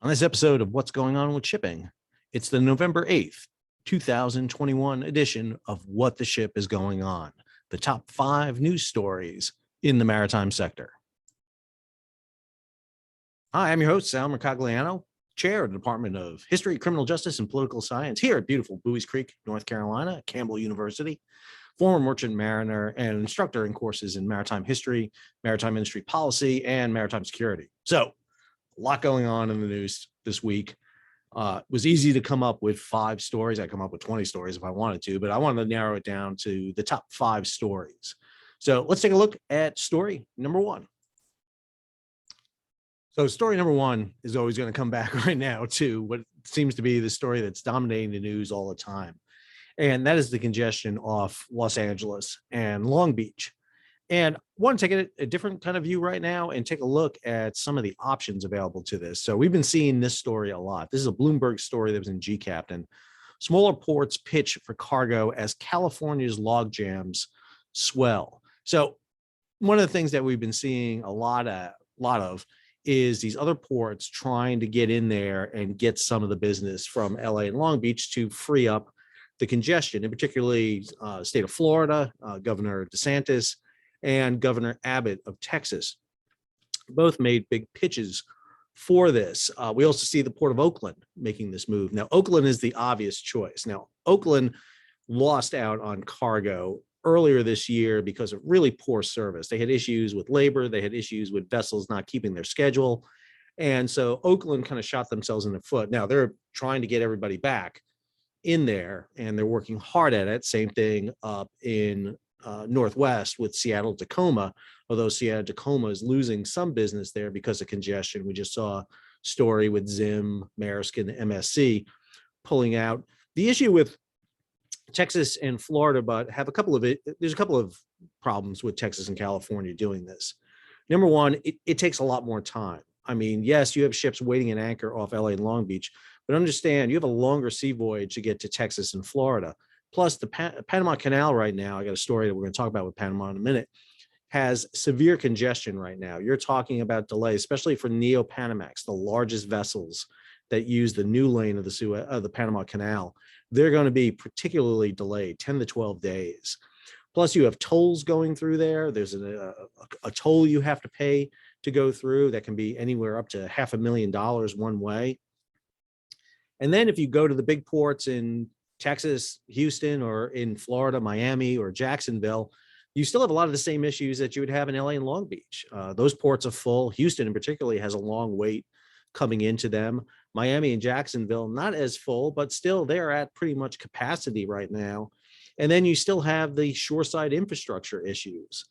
On this episode of What's Going On with Shipping, it's the November 8th, 2021 edition of What the Ship is Going On, the top 5 news stories in the maritime sector. Hi, I'm your host, Sal Mercogliano, Chair of the Department of History, Criminal Justice, and Political Science here at beautiful Buies Creek, North Carolina, Campbell University, former merchant mariner and instructor in courses in maritime history, maritime industry policy, and maritime security. So, a lot going on in the news this week. It was easy to come up with 5 stories. I come up with 20 stories if I wanted to, but I wanted to narrow it down to the top 5 stories. So let's take a look at story number 1. So story number 1 is always going to come back right now to what seems to be the story that's dominating the news all the time. And that is the congestion off Los Angeles and Long Beach. And I want to take a different kind of view right now and take a look at some of the options available to this. So we've been seeing this story a lot. This is a Bloomberg story that was in GCaptain. Smaller ports pitch for cargo as California's logjams swell. So one of the things that we've been seeing a lot of is these other ports trying to get in there and get some of the business from LA and Long Beach to free up the congestion, and particularly state of Florida, Governor DeSantis, and Governor Abbott of Texas both made big pitches for this. We also see the Port of Oakland making this move. Now, Oakland is the obvious choice. Now, Oakland lost out on cargo earlier this year because of really poor service. They had issues with labor. They had issues with vessels not keeping their schedule. And so Oakland kind of shot themselves in the foot. Now, they're trying to get everybody back in there, and they're working hard at it. Same thing up in Northwest with Seattle Tacoma, although Seattle Tacoma is losing some business there because of congestion. We just saw a story with Zim, Maersk, and MSC pulling out. The issue with Texas and Florida, but there's a couple of problems with Texas and California doing this. Number one, it takes a lot more time. I mean, yes, you have ships waiting at anchor off LA and Long Beach, but understand you have a longer sea voyage to get to Texas and Florida. Plus, the Panama Canal right now, I got a story that we're going to talk about with Panama in a minute, has severe congestion right now. You're talking about delays, especially for Neo-Panamax, the largest vessels that use the new lane of the Panama Canal. They're going to be particularly delayed, 10 to 12 days. Plus, you have tolls going through there. There's a toll you have to pay to go through that can be anywhere up to $500,000 one way. And then if you go to the big ports in Texas, Houston, or in Florida, Miami, or Jacksonville, you still have a lot of the same issues that you would have in LA and Long Beach. Those ports are full. Houston, in particular, has a long wait coming into them. Miami and Jacksonville, not as full, but still they're at pretty much capacity right now. And then you still have the shoreside infrastructure issues.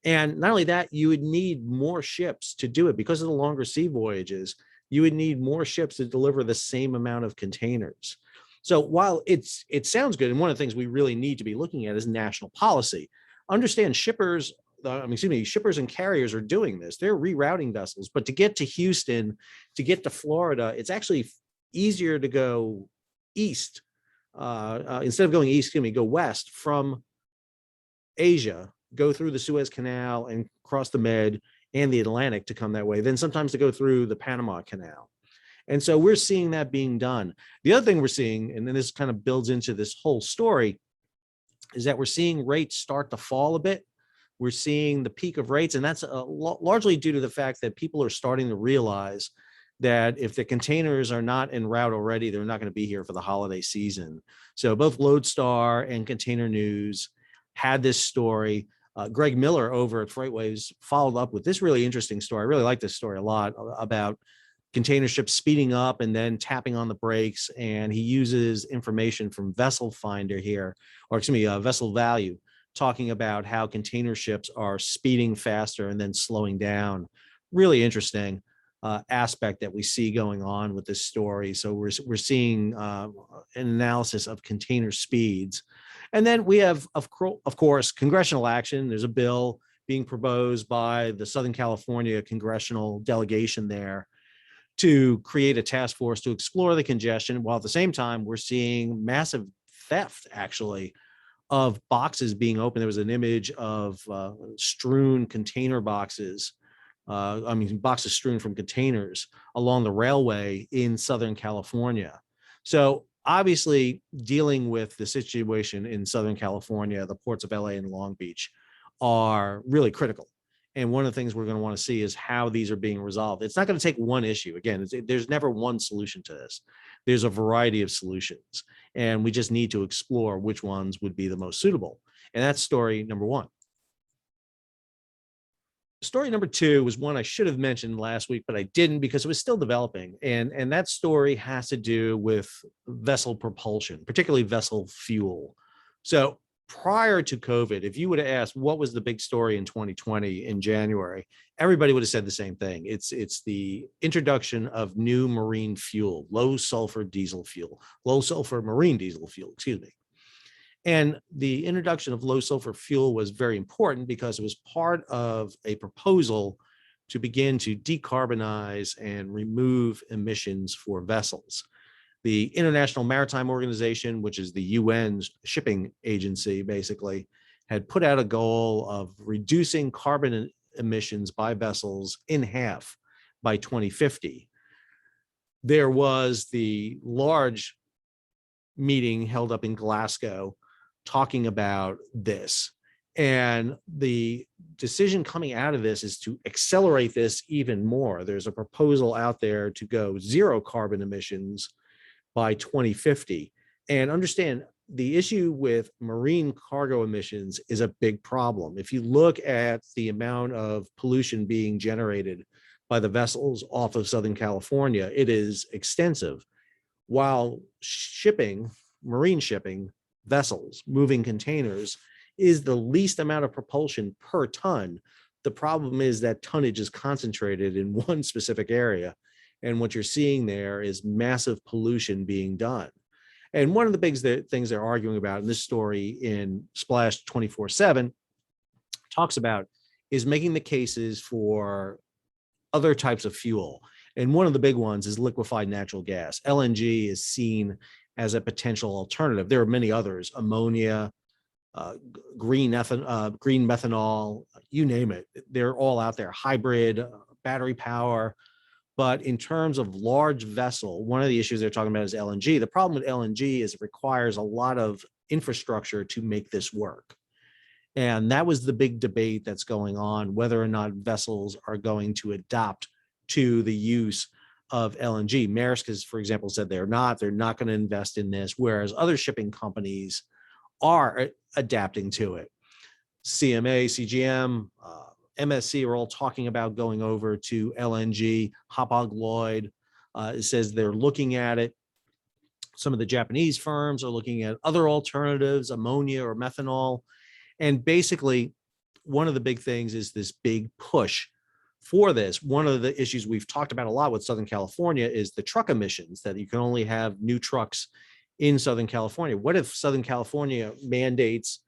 And not only that, you would need more ships to do it because of the longer sea voyages. You would need more ships to deliver the same amount of containers. So while it sounds good, and one of the things we really need to be looking at is national policy. Understand shippers and carriers are doing this. They're rerouting vessels, but to get to Houston, to get to Florida, it's actually easier to go east. Instead of going east, go west from Asia, go through the Suez Canal and cross the Med and the Atlantic to come that way, then sometimes to go through the Panama Canal. And so we're seeing that being done. The other thing we're seeing, and then this kind of builds into this whole story, is that we're seeing rates start to fall a bit. We're seeing the peak of rates, and that's largely due to the fact that people are starting to realize that if the containers are not en route already, they're not going to be here for the holiday season. So both Lodestar and Container News had this story. Greg Miller over at FreightWaves followed up with this really interesting story. I really like this story a lot, about container ships speeding up and then tapping on the brakes. And he uses information from VesselsValue, talking about how container ships are speeding faster and then slowing down. Really interesting aspect that we see going on with this story. So we're seeing an analysis of container speeds. And then we have, of course, congressional action. There's a bill being proposed by the Southern California congressional delegation there to create a task force to explore the congestion, while at the same time, we're seeing massive theft, actually, of boxes being opened. There was an image of strewn container boxes boxes strewn from containers along the railway in Southern California. So obviously, dealing with the situation in Southern California, the ports of LA and Long Beach are really critical. And one of the things we're going to want to see is how these are being resolved. It's not going to take one issue. Again, there's never one solution to this. There's a variety of solutions, and we just need to explore which ones would be the most suitable. And that's story number one. Story number two was one I should have mentioned last week, but I didn't because it was still developing. And that story has to do with vessel propulsion, particularly vessel fuel. So prior to COVID, if you would have asked what was the big story in 2020 in January, everybody would have said the same thing. It's the introduction of new marine fuel, low sulfur marine diesel fuel, excuse me. And the introduction of low sulfur fuel was very important because it was part of a proposal to begin to decarbonize and remove emissions for vessels. The International Maritime Organization, which is the UN's shipping agency, basically, had put out a goal of reducing carbon emissions by vessels in half by 2050. There was the large meeting held up in Glasgow talking about this. And the decision coming out of this is to accelerate this even more. There's a proposal out there to go zero carbon emissions by 2050. And understand, the issue with marine cargo emissions is a big problem. If you look at the amount of pollution being generated by the vessels off of Southern California, it is extensive. While shipping, marine shipping, vessels moving containers is the least amount of propulsion per ton. The problem is that tonnage is concentrated in one specific area. And what you're seeing there is massive pollution being done. And one of the big things they're arguing about in this story in Splash 24/7 talks about is making the cases for other types of fuel. And one of the big ones is liquefied natural gas. LNG is seen as a potential alternative. There are many others: ammonia, green methanol, you name it. They're all out there. Hybrid, battery power. But in terms of large vessel, one of the issues they're talking about is LNG. The problem with LNG is it requires a lot of infrastructure to make this work. And that was the big debate that's going on, whether or not vessels are going to adopt to the use of LNG. Maersk has, for example, said they're not going to invest in this, whereas other shipping companies are adapting to it. CMA, CGM, MSC are all talking about going over to LNG. Hapag-Lloyd says they're looking at it. Some of the Japanese firms are looking at other alternatives, ammonia or methanol. And basically, one of the big things is this big push for this. One of the issues we've talked about a lot with Southern California is the truck emissions, that you can only have new trucks in Southern California. What if Southern California mandates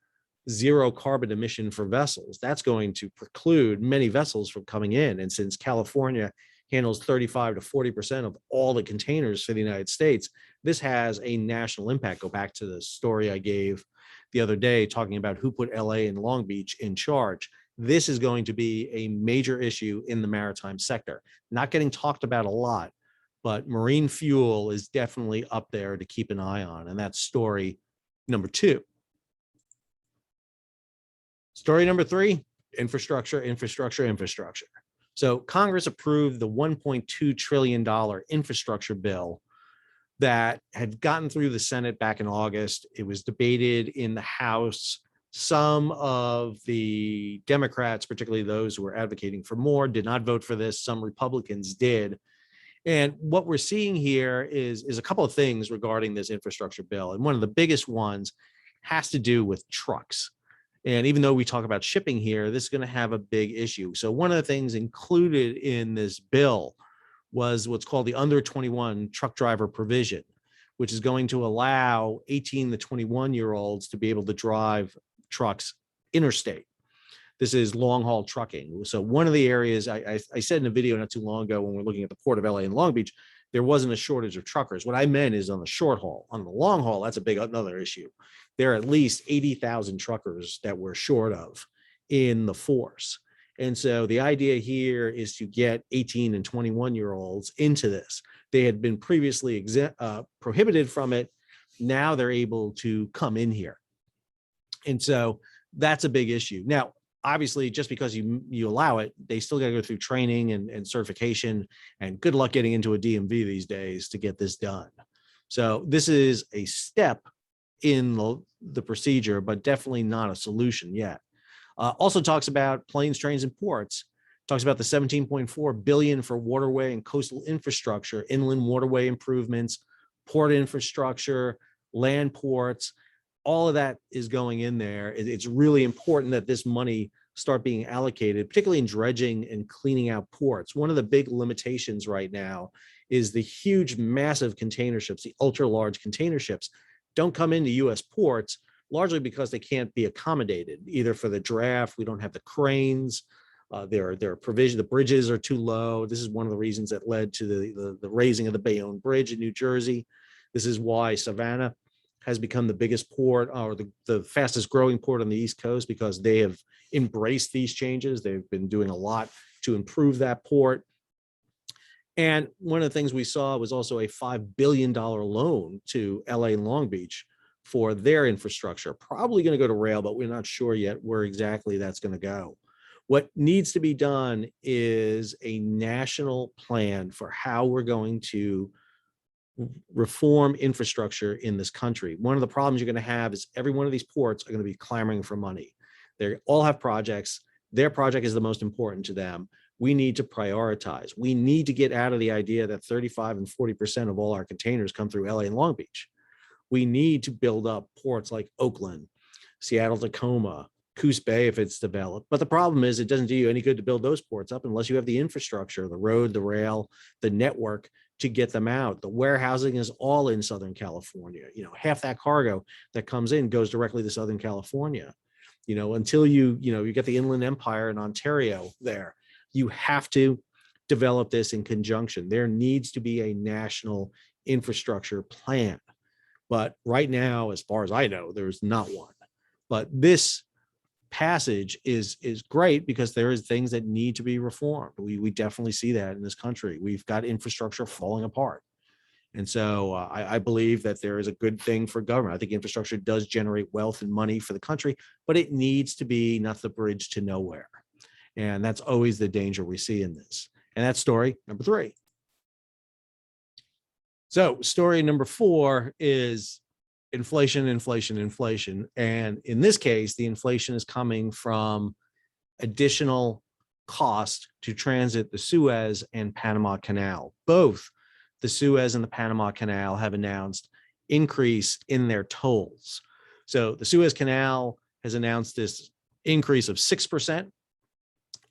zero carbon emission for vessels? That's going to preclude many vessels from coming in. And since California handles 35 to 40% of all the containers for the United States, this has a national impact. Go back to the story I gave the other day talking about who put LA and Long Beach in charge. This is going to be a major issue in the maritime sector. Not getting talked about a lot, but marine fuel is definitely up there to keep an eye on. And that's story number two. Story number three, infrastructure. So Congress approved the $1.2 trillion infrastructure bill that had gotten through the Senate back in August. It was debated in the House. Some of the Democrats, particularly those who were advocating for more, did not vote for this. Some Republicans did. And what we're seeing here is a couple of things regarding this infrastructure bill. And one of the biggest ones has to do with trucks. And even though we talk about shipping here, this is going to have a big issue. So one of the things included in this bill was what's called the under 21 truck driver provision, which is going to allow 18 to 21-year-olds to be able to drive trucks interstate. This is long haul trucking. So one of the areas I said in a video not too long ago when we're looking at the port of LA and Long Beach, there wasn't a shortage of truckers. What I meant is on the short haul. On the long haul, that's another issue. There are at least 80,000 truckers that we're short of in the force. And so the idea here is to get 18 and 21-year-olds into this. They had been previously prohibited from it. Now they're able to come in here. And so that's a big issue. Now, obviously, just because you allow it, they still got to go through training and certification, and good luck getting into a DMV these days to get this done. So this is a step in the procedure, but definitely not a solution yet. Also talks about planes, trains, and ports. Talks about the 17.4 billion for waterway and coastal infrastructure, inland waterway improvements, port infrastructure, land ports. All of that is going in there. It's really important that this money start being allocated, particularly in dredging and cleaning out ports. One of the big limitations right now is the huge, massive container ships, the ultra large container ships don't come into US ports, largely because they can't be accommodated, either for the draft. We don't have the cranes. Their provision, the bridges are too low. This is one of the reasons that led to the raising of the Bayonne Bridge in New Jersey. This is why Savannah has become the biggest port, or the fastest growing port on the East Coast, because they have embraced these changes. They've been doing a lot to improve that port. And one of the things we saw was also a $5 billion loan to LA and Long Beach for their infrastructure, probably going to go to rail, but we're not sure yet where exactly that's going to go. What needs to be done is a national plan for how we're going to reform infrastructure in this country. One of the problems you're going to have is every one of these ports are going to be clamoring for money. They all have projects. Their project is the most important to them. We need to prioritize. We need to get out of the idea that 35 and 40% of all our containers come through LA and Long Beach. We need to build up ports like Oakland, Seattle, Tacoma, Coos Bay if it's developed. But the problem is it doesn't do you any good to build those ports up unless you have the infrastructure, the road, the rail, the network to get them out. The warehousing is all in Southern California. Half that cargo that comes in goes directly to Southern California. Until you get the Inland Empire in Ontario there, you have to develop this in conjunction. There needs to be a national infrastructure plan. But right now, as far as I know, there's not one. But this passage is great because there is things that need to be reformed. We definitely see that in this country. We've got infrastructure falling apart. And so I believe that there is a good thing for government. I think infrastructure does generate wealth and money for the country, but it needs to be not the bridge to nowhere. And that's always the danger we see in this. And that's story number 3. So story number 4 is inflation, inflation, inflation. And in this case, the inflation is coming from additional cost to transit the Suez and Panama Canal. Both the Suez and the Panama Canal have announced increase in their tolls. So the Suez Canal has announced this increase of 6%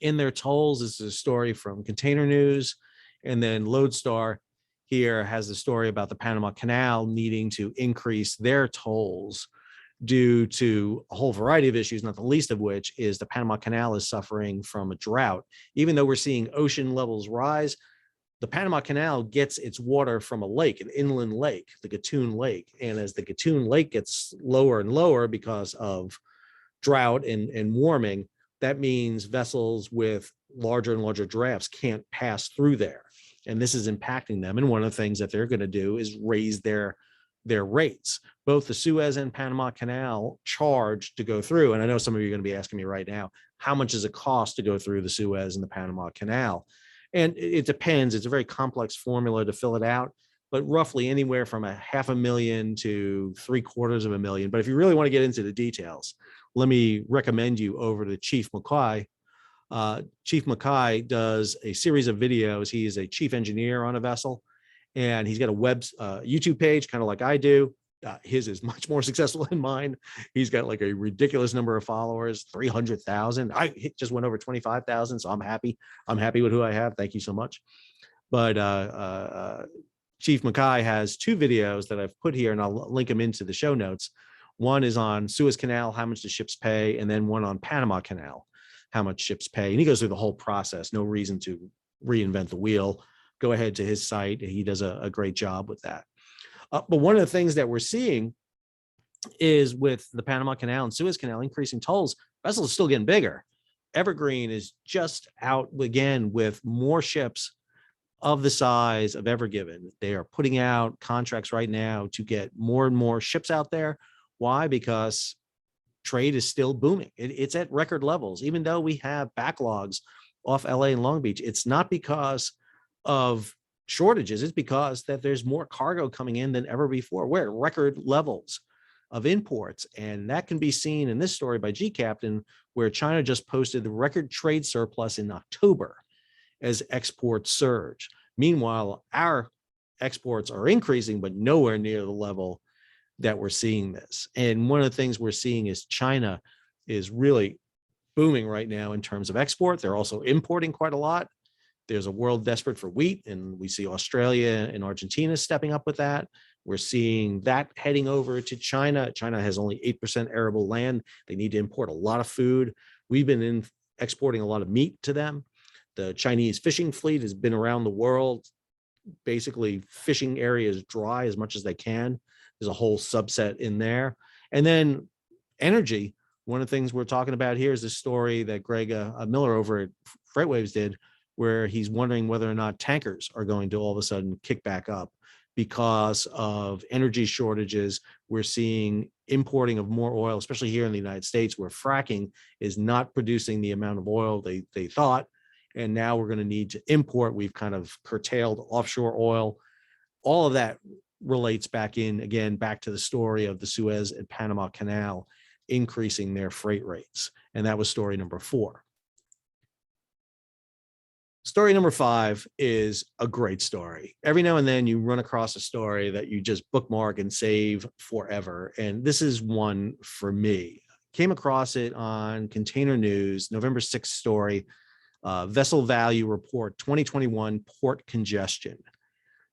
in their tolls. This is a story from Container News. And then Lodestar here has the story about the Panama Canal needing to increase their tolls due to a whole variety of issues, not the least of which is the Panama Canal is suffering from a drought. Even though we're seeing ocean levels rise, the Panama Canal gets its water from a lake, an inland lake, the Gatun Lake. And as the Gatun Lake gets lower and lower because of drought and warming, that means vessels with larger and larger drafts can't pass through there. And this is impacting them. And one of the things that they're going to do is raise their rates. Both the Suez and Panama Canal charge to go through. And I know some of you are going to be asking me right now, how much does it cost to go through the Suez and the Panama Canal? And it depends. It's a very complex formula to fill it out, but roughly anywhere from $500,000 to $750,000. But if you really want to get into the details, let me recommend you over to Chief Mackay. Chief Mackay does a series of videos. He is a chief engineer on a vessel, and he's got a YouTube page, kind of like I do. His is much more successful than mine. He's got like a ridiculous number of followers, 300,000. I just went over 25,000, so I'm happy. I'm happy with who I have. Thank you so much. But Chief Mackay has 2 videos that I've put here, and I'll link them into the show notes. One is on Suez Canal, how much do ships pay, and then one on Panama Canal, how much ships pay. And he goes through the whole process. No reason to reinvent the wheel. Go ahead to his site. He does a great job with that. But one of the things that we're seeing is with the Panama Canal and Suez Canal increasing tolls, vessels are still getting bigger. Evergreen is just out again with more ships of the size of Ever Given. They are putting out contracts right now to get more and more ships out there. Why? Because trade is still booming. It's at record levels, even though we have backlogs off LA and Long Beach. It's not because of shortages. It's because that there's more cargo coming in than ever before. We're at record levels of imports. And that can be seen in this story by G Captain, where China just posted the record trade surplus in October as exports surge. Meanwhile, our exports are increasing, but nowhere near the level that we're seeing this. And one of the things we're seeing is China is really booming right now in terms of export. They're also importing quite a lot. There's a world desperate for wheat, and we see Australia and Argentina stepping up with that. We're seeing that heading over to China. China has only 8% arable land. They need to import a lot of food. We've been exporting a lot of meat to them. The Chinese fishing fleet has been around the world, basically fishing areas dry as much as they can. There's a whole subset in there. And then energy. One of the things we're talking about here is the story that Greg Miller over at FreightWaves did, where he's wondering whether or not tankers are going to all of a sudden kick back up because of energy shortages. We're seeing importing of more oil, especially here in the United States, where fracking is not producing the amount of oil they thought. And now we're going to need to import. We've kind of curtailed offshore oil. All of that relates back to the story of the Suez and Panama Canal increasing their freight rates. And that was story number 4. Story number 5 is a great story. Every now and then you run across a story that you just bookmark and save forever. And this is one for me. Came across it on Container News, November 6th story, VesselsValue report 2021 port congestion.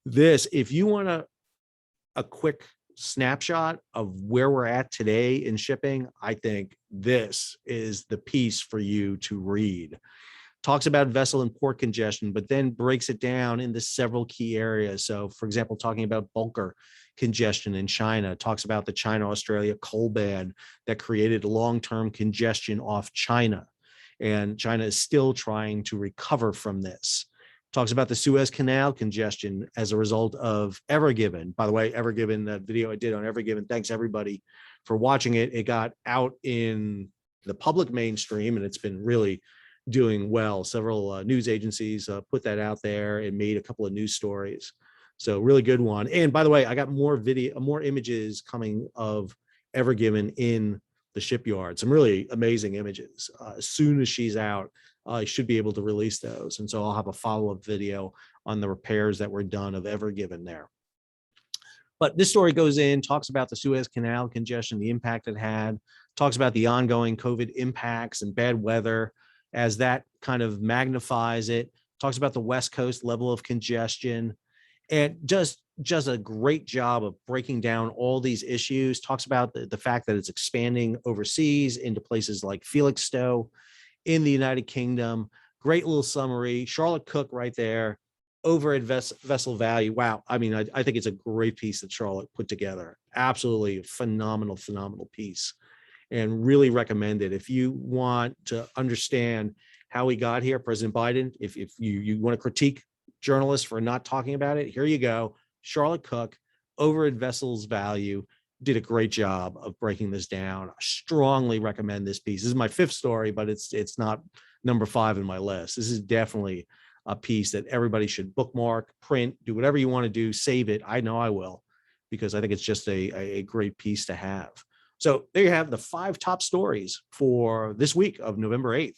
This, if you want a quick snapshot of where we're at today in shipping, I think this is the piece for you to read. Talks about vessel and port congestion, but then breaks it down into several key areas. So, for example, talking about bulker congestion in China, talks about the China-Australia coal ban that created long-term congestion off China. And China is still trying to recover from this. Talks about the Suez Canal congestion as a result of Ever Given. By the way, Ever Given, that video I did on Ever Given, thanks everybody for watching it. It got out in the public mainstream, and it's been really doing well. Several news agencies put that out there and made a couple of news stories. So really good one. And by the way, I got more images coming of Ever Given in the shipyard. Some really amazing images. As soon as she's out, I should be able to release those. And so I'll have a follow-up video on the repairs that were done of Ever Given there. But this story goes in, talks about the Suez Canal congestion, the impact it had, talks about the ongoing COVID impacts and bad weather as that kind of magnifies it, talks about the West Coast level of congestion, and just a great job of breaking down all these issues, talks about the fact that it's expanding overseas into places like Felixstowe in the United Kingdom. Great little summary. Charlotte Cook right there over at VesselsValue. Wow. I mean, I think it's a great piece that Charlotte put together. Absolutely phenomenal piece. And really recommend it. If you want to understand how we got here, President Biden, if you want to critique journalists for not talking about it, here you go. Charlotte Cook over at VesselsValue did a great job of breaking this down. I strongly recommend this piece. This is my 5th story, but it's not number 5 in my list. This is definitely a piece that everybody should bookmark, print, do whatever you want to do, save it. I know I will, because I think it's just a great piece to have. So there you have the 5 top stories for this week of November 8th,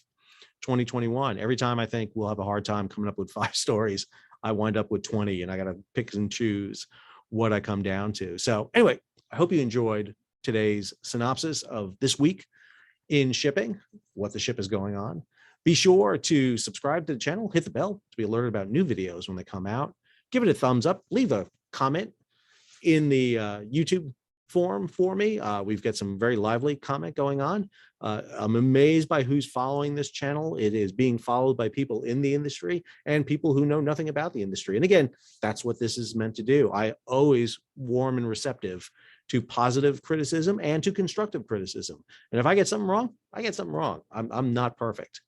2021. Every time I think we'll have a hard time coming up with 5 stories, I wind up with 20, and I got to pick and choose what I come down to. So anyway, I hope you enjoyed today's synopsis of this week in shipping, what the ship is going on. Be sure to subscribe to the channel, hit the bell to be alerted about new videos when they come out. Give it a thumbs up, leave a comment in the YouTube forum for me. We've got some very lively comment going on. I'm amazed by who's following this channel. It is being followed by people in the industry and people who know nothing about the industry. And again, that's what this is meant to do. I always warm and receptive to positive criticism and to constructive criticism. And if I get something wrong, I get something wrong. I'm not perfect.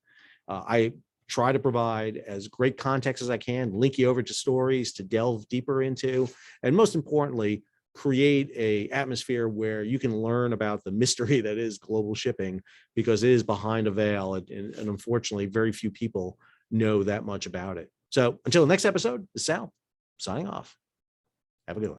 I try to provide as great context as I can, link you over to stories to delve deeper into, and most importantly, create a atmosphere where you can learn about the mystery that is global shipping, because it is behind a veil, and unfortunately very few people know that much about it. So until the next episode, this is Sal signing off. Have a good one.